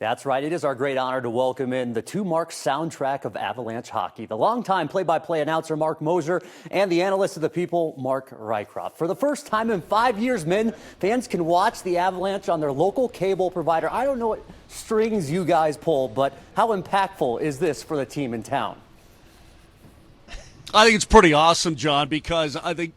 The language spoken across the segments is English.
That's right. It is our great honor to welcome in the two Marc soundtrack of Avalanche hockey, the longtime play-by-play announcer Marc Moser and the analyst of the people Marc Rycroft. For the first time in 5 years, men, fans can watch the Avalanche on their local cable provider. I don't know what strings you guys pull, but how impactful is this for the team in town? I think it's pretty awesome, John, because I think,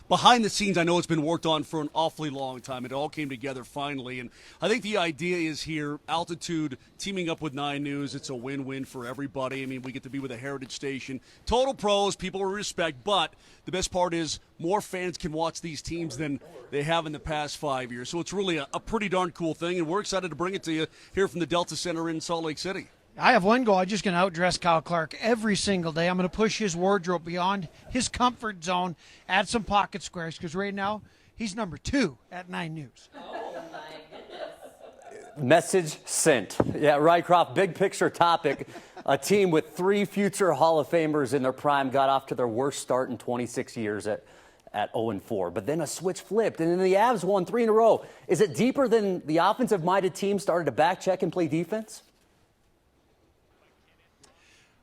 behind the scenes, I know it's been worked on for an awfully long time. It all came together finally. And I think the idea is here, altitude, teaming up with 9 News, it's a win-win for everybody. I mean, we get to be with a heritage station. Total pros, people we respect. But the best part is more fans can watch these teams than they have in the past 5 years. So it's really a pretty darn cool thing. And we're excited to bring it to you here from the Delta Center in Salt Lake City. I have one goal. I'm just going to outdress Kyle Clark every single day. I'm going to push his wardrobe beyond his comfort zone, add some pocket squares, because right now he's number 2 at 9 News. Oh, my goodness. Message sent. Yeah, Rycroft, big picture topic. A team with 3 future Hall of Famers in their prime got off to their worst start in 26 years at 0-4. But then a switch flipped, and then the Avs won 3 in a row. Is it deeper than the offensive-minded team started to back check and play defense?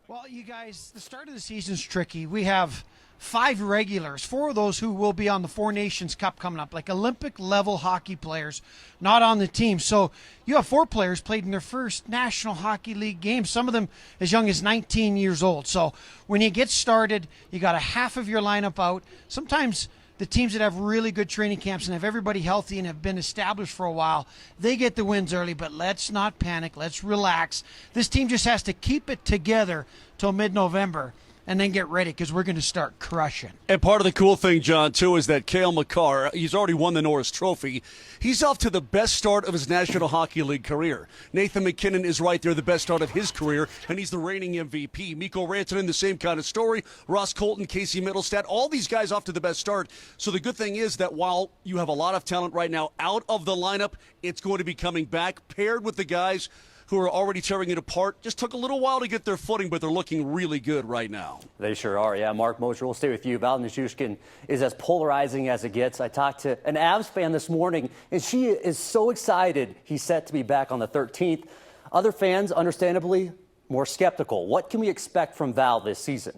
Well, you guys, the start of the season is tricky. We have 5 regulars, 4 of those who will be on the Four Nations Cup coming up, like Olympic-level hockey players, not on the team. So you have 4 players played in their first National Hockey League game, some of them as young as 19 years old. So when you get started, you got a half of your lineup out. Sometimes the teams that have really good training camps and have everybody healthy and have been established for a while, they get the wins early, but let's not panic. Let's relax. This team just has to keep it together till mid-November and then get ready, because we're going to start crushing. And part of the cool thing, John, too, is that Cale Makar, he's already won the Norris Trophy. He's off to the best start of his National Hockey League career. Nathan MacKinnon is right there, the best start of his career, and he's the reigning MVP. Mikko Rantanen, the same kind of story. Ross Colton, Casey Middlestat, all these guys off to the best start. So the good thing is that while you have a lot of talent right now out of the lineup, it's going to be coming back, paired with the guys who are already tearing it apart. Just took a little while to get their footing, but they're looking really good right now. They sure are. Yeah, Marc Moser, we'll stay with you. Val Nichushkin is as polarizing as it gets. I talked to an Avs fan this morning, and she is so excited he's set to be back on the 13th. Other fans, understandably, more skeptical. What can we expect from Val this season?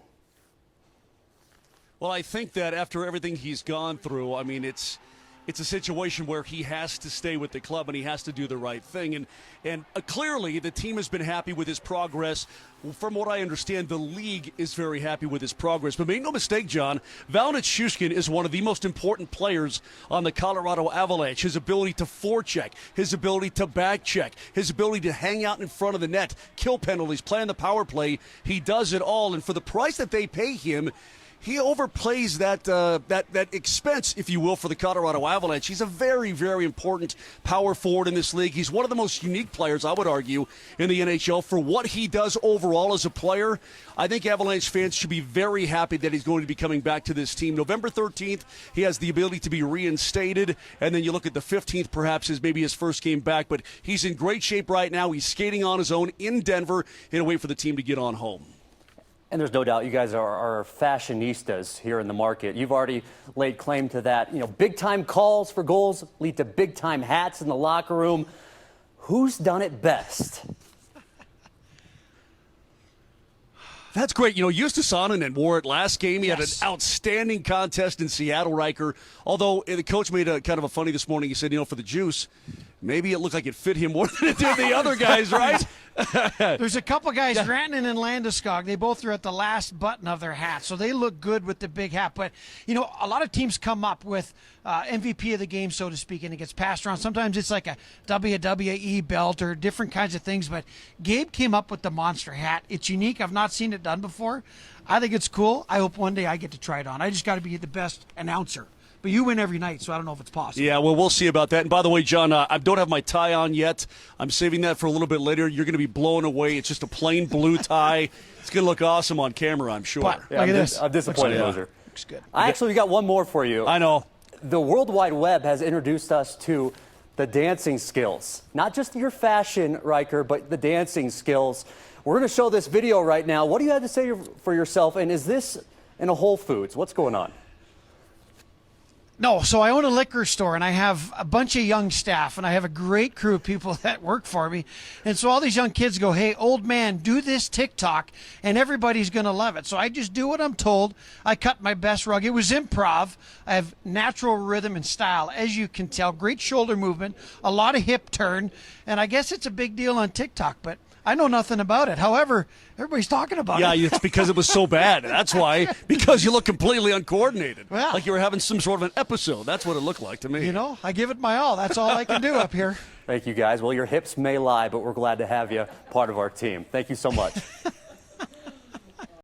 Well, I think that after everything he's gone through, I mean, it's a situation where he has to stay with the club and he has to do the right thing. And clearly the team has been happy with his progress. From what I understand, the league is very happy with his progress. But make no mistake, John, Val Nichushkin is one of the most important players on the Colorado Avalanche. His ability to forecheck, his ability to back check, his ability to hang out in front of the net, kill penalties, play on the power play. He does it all. And for the price that they pay him, he overplays that expense, if you will, for the Colorado Avalanche. He's a very, very important power forward in this league. He's one of the most unique players, I would argue, in the NHL. For what he does overall as a player, I think Avalanche fans should be very happy that he's going to be coming back to this team. November 13th, he has the ability to be reinstated, and then you look at the 15th, perhaps, as maybe his first game back. But he's in great shape right now. He's skating on his own in Denver in a way for the team to get on home. And there's no doubt you guys are fashionistas here in the market. You've already laid claim to that. You know, big-time calls for goals lead to big-time hats in the locker room. Who's done it best? That's great. You know, Justus Annunen wore it last game. He had an Yes. outstanding contest in Seattle, Riker. Although the coach made a kind of a funny this morning. He said, for the juice, maybe it looked like it fit him more than it did the other guys, right? There's a couple guys, Rantanen and Landeskog. They both are at the last button of their hat, so they look good with the big hat. But, a lot of teams come up with MVP of the game, so to speak, and it gets passed around. Sometimes it's like a WWE belt or different kinds of things. But Gabe came up with the monster hat. It's unique. I've not seen it done before. I think it's cool. I hope one day I get to try it on. I just got to be the best announcer. But you win every night, so I don't know if it's possible. Yeah, well, we'll see about that. And by the way, John, I don't have my tie on yet. I'm saving that for a little bit later. You're going to be blown away. It's just a plain blue tie. It's going to look awesome on camera, I'm sure. But, Yeah, look at this. I'm disappointed, Looks Moser. Looks good. I actually got one more for you. I know. The World Wide Web has introduced us to the dancing skills. Not just your fashion, Riker, but the dancing skills. We're going to show this video right now. What do you have to say for yourself? And is this in a Whole Foods? What's going on? No, so I own a liquor store, and I have a bunch of young staff, and I have a great crew of people that work for me. And so all these young kids go, hey, old man, do this TikTok, and everybody's going to love it. So I just do what I'm told. I cut my best rug. It was improv. I have natural rhythm and style, as you can tell. Great shoulder movement, a lot of hip turn, and I guess it's a big deal on TikTok, but I know nothing about it. However, everybody's talking about it. Yeah, it's because it was so bad. That's why. Because you look completely uncoordinated. Well. Like you were having some sort of an episode. That's what it looked like to me. You know, I give it my all. That's all I can do up here. Thank you, guys. Well, your hips may lie, but we're glad to have you part of our team. Thank you so much.